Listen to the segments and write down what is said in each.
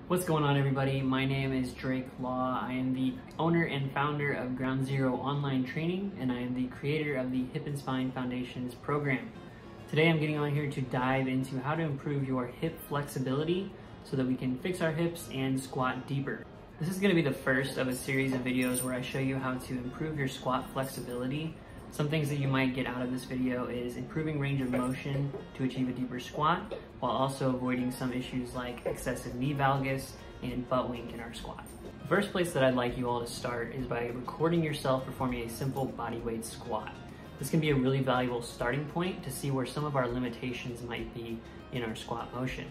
What's going on, everybody? My name is Drake Law. I am the owner and founder of Ground Zero Online Training, and I am the creator of the Hip and Spine Foundations program. Today I'm getting on here to dive into how to improve your hip flexibility so that we can fix our hips and squat deeper. This is going to be the first of a series of videos where I show you how to improve your squat flexibility. Some things that you might get out of this video is improving range of motion to achieve a deeper squat, while also avoiding some issues like excessive knee valgus and butt wink in our squat. The first place that I'd like you all to start is by recording yourself performing a simple bodyweight squat. This can be a really valuable starting point to see where some of our limitations might be in our squat motion.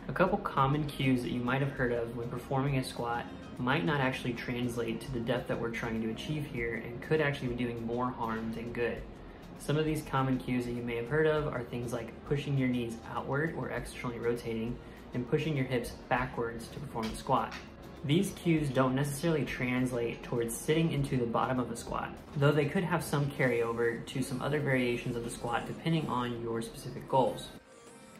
A couple common cues that you might have heard of when performing a squat might not actually translate to the depth that we're trying to achieve here and could actually be doing more harm than good. Some of these common cues that you may have heard of are things like pushing your knees outward or externally rotating and pushing your hips backwards to perform the squat. These cues don't necessarily translate towards sitting into the bottom of the squat, though they could have some carryover to some other variations of the squat depending on your specific goals.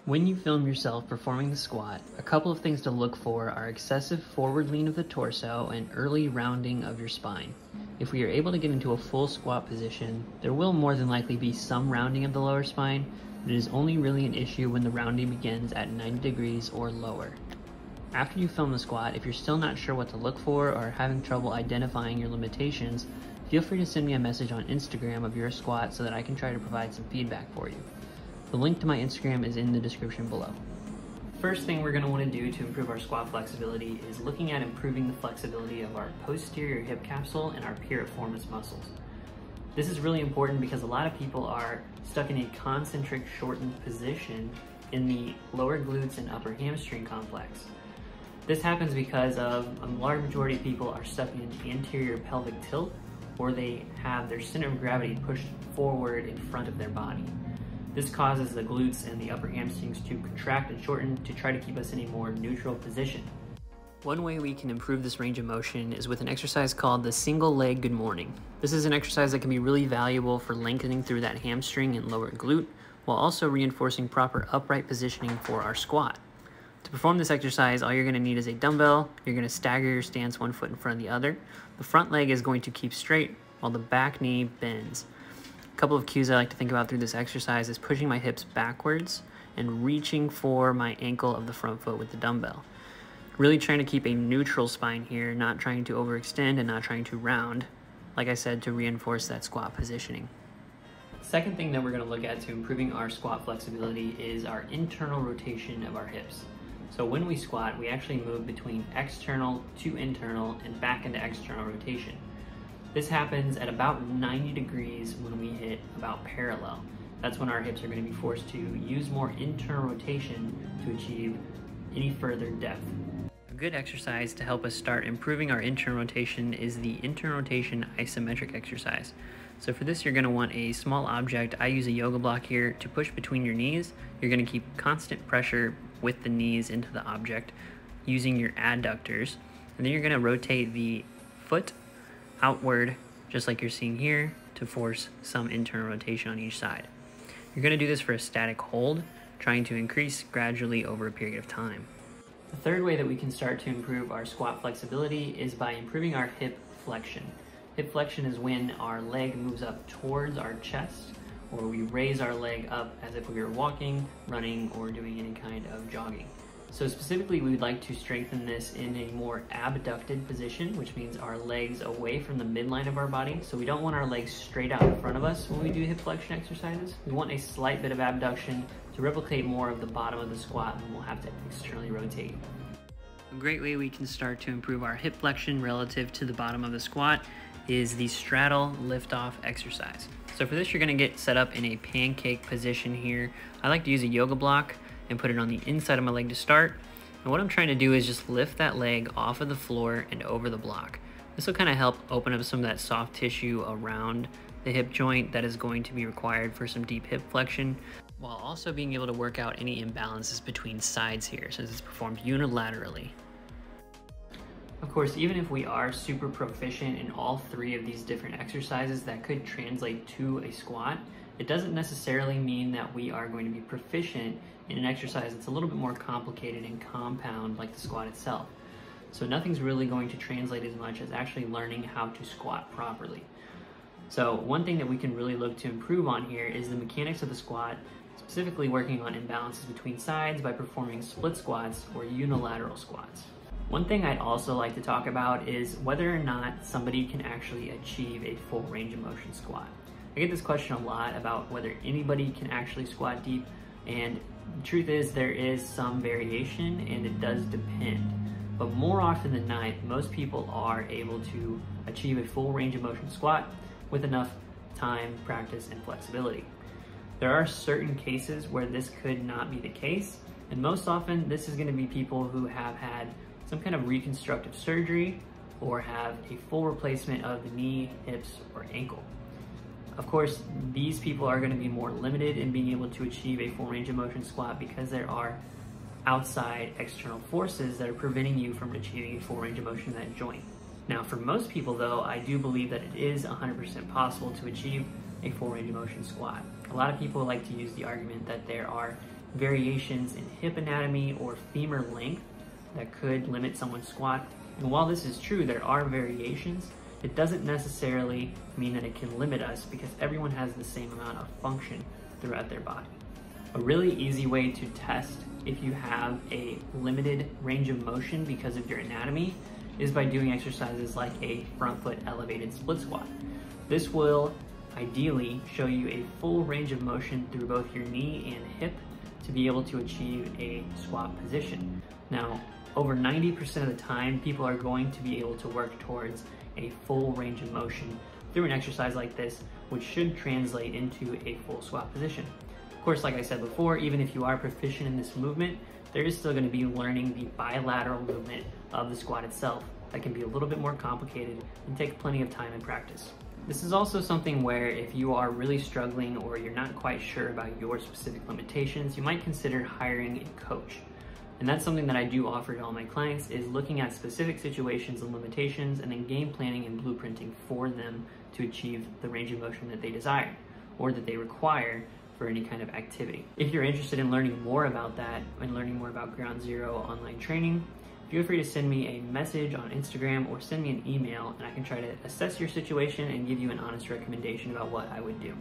When you film yourself performing the squat, a couple of things to look for are excessive forward lean of the torso and early rounding of your spine. If we are able to get into a full squat position, there will more than likely be some rounding of the lower spine, but it is only really an issue when the rounding begins at 90 degrees or lower. After you film the squat, if you're still not sure what to look for or are having trouble identifying your limitations, feel free to send me a message on Instagram of your squat so that I can try to provide some feedback for you. The link to my Instagram is in the description below. First thing we're going to want to do to improve our squat flexibility is looking at improving the flexibility of our posterior hip capsule and our piriformis muscles. This is really important because a lot of people are stuck in a concentric shortened position in the lower glutes and upper hamstring complex. This happens because a large majority of people are stuck in anterior pelvic tilt, or they have their center of gravity pushed forward in front of their body. This causes the glutes and the upper hamstrings to contract and shorten to try to keep us in a more neutral position. One way we can improve this range of motion is with an exercise called the single leg good morning. This is an exercise that can be really valuable for lengthening through that hamstring and lower glute, while also reinforcing proper upright positioning for our squat. To perform this exercise, all you're going to need is a dumbbell. You're going to stagger your stance one foot in front of the other. The front leg is going to keep straight while the back knee bends. A couple of cues I like to think about through this exercise is pushing my hips backwards and reaching for my ankle of the front foot with the dumbbell. Really trying to keep a neutral spine here, not trying to overextend and not trying to round, like I said, to reinforce that squat positioning. Second thing that we're going to look at to improving our squat flexibility is our internal rotation of our hips. So when we squat, we actually move between external to internal and back into external rotation. This happens at about 90 degrees when we hit about parallel. That's when our hips are going to be forced to use more internal rotation to achieve any further depth. A good exercise to help us start improving our internal rotation is the internal rotation isometric exercise. So for this, you're going to want a small object. I use a yoga block here to push between your knees. You're going to keep constant pressure with the knees into the object using your adductors. And then you're going to rotate the foot outward, just like you're seeing here, to force some internal rotation on each side. You're going to do this for a static hold, trying to increase gradually over a period of time. The third way that we can start to improve our squat flexibility is by improving our hip flexion. Hip flexion is when our leg moves up towards our chest, or we raise our leg up as if we were walking, running, or doing any kind of jogging. So specifically, we would like to strengthen this in a more abducted position, which means our legs away from the midline of our body. So we don't want our legs straight out in front of us when we do hip flexion exercises. We want a slight bit of abduction to replicate more of the bottom of the squat, and we'll have to externally rotate. A great way we can start to improve our hip flexion relative to the bottom of the squat is the straddle lift-off exercise. So for this, you're going to get set up in a pancake position here. I like to use a yoga block and put it on the inside of my leg to start. And what I'm trying to do is just lift that leg off of the floor and over the block. This will kind of help open up some of that soft tissue around the hip joint that is going to be required for some deep hip flexion, while also being able to work out any imbalances between sides here since it's performed unilaterally. Of course, even if we are super proficient in all three of these different exercises that could translate to a squat, it doesn't necessarily mean that we are going to be proficient in an exercise that's a little bit more complicated and compound like the squat itself. So nothing's really going to translate as much as actually learning how to squat properly. So one thing that we can really look to improve on here is the mechanics of the squat, specifically working on imbalances between sides by performing split squats or unilateral squats. One thing I'd also like to talk about is whether or not somebody can actually achieve a full range of motion squat. I get this question a lot about whether anybody can actually squat deep, and the truth is there is some variation and it does depend. But more often than not, most people are able to achieve a full range of motion squat with enough time, practice, and flexibility. There are certain cases where this could not be the case, and most often this is going to be people who have had some kind of reconstructive surgery or have a full replacement of the knee, hips, or ankle. Of course, these people are going to be more limited in being able to achieve a full range of motion squat because there are outside external forces that are preventing you from achieving a full range of motion in that joint. Now, for most people though, I do believe that it is 100% possible to achieve a full range of motion squat. A lot of people like to use the argument that there are variations in hip anatomy or femur length that could limit someone's squat. And while this is true, there are variations, it doesn't necessarily mean that it can limit us because everyone has the same amount of function throughout their body. A really easy way to test if you have a limited range of motion because of your anatomy is by doing exercises like a front foot elevated split squat. This will ideally show you a full range of motion through both your knee and hip to be able to achieve a squat position. Now, over 90% of the time, people are going to be able to work towards a full range of motion through an exercise like this, which should translate into a full squat position. Of course, like I said before, even if you are proficient in this movement, there is still going to be learning the bilateral movement of the squat itself that can be a little bit more complicated and take plenty of time and practice. This is also something where if you are really struggling or you're not quite sure about your specific limitations, you might consider hiring a coach. And that's something that I do offer to all my clients, is looking at specific situations and limitations and then game planning and blueprinting for them to achieve the range of motion that they desire or that they require for any kind of activity. If you're interested in learning more about that and learning more about Ground Zero online training, feel free to send me a message on Instagram or send me an email and I can try to assess your situation and give you an honest recommendation about what I would do.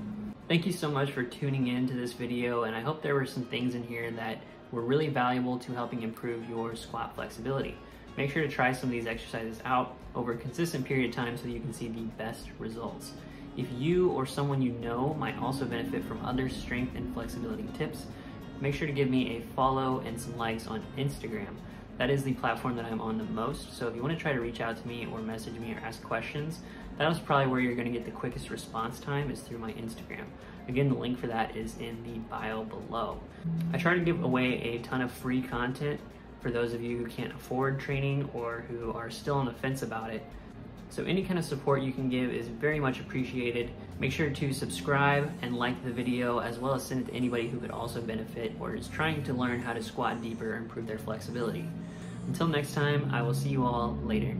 Thank you so much for tuning in to this video, and I hope there were some things in here that were really valuable to helping improve your squat flexibility. Make sure to try some of these exercises out over a consistent period of time so you can see the best results. If you or someone you know might also benefit from other strength and flexibility tips, make sure to give me a follow and some likes on Instagram. That is the platform that I'm on the most, so if you want to try to reach out to me or message me or ask questions, that is probably where you're going to get the quickest response time, is through my Instagram. Again, the link for that is in the bio below. I try to give away a ton of free content for those of you who can't afford training or who are still on the fence about it. So any kind of support you can give is very much appreciated. Make sure to subscribe and like the video, as well as send it to anybody who could also benefit or is trying to learn how to squat deeper and improve their flexibility. Until next time, I will see you all later.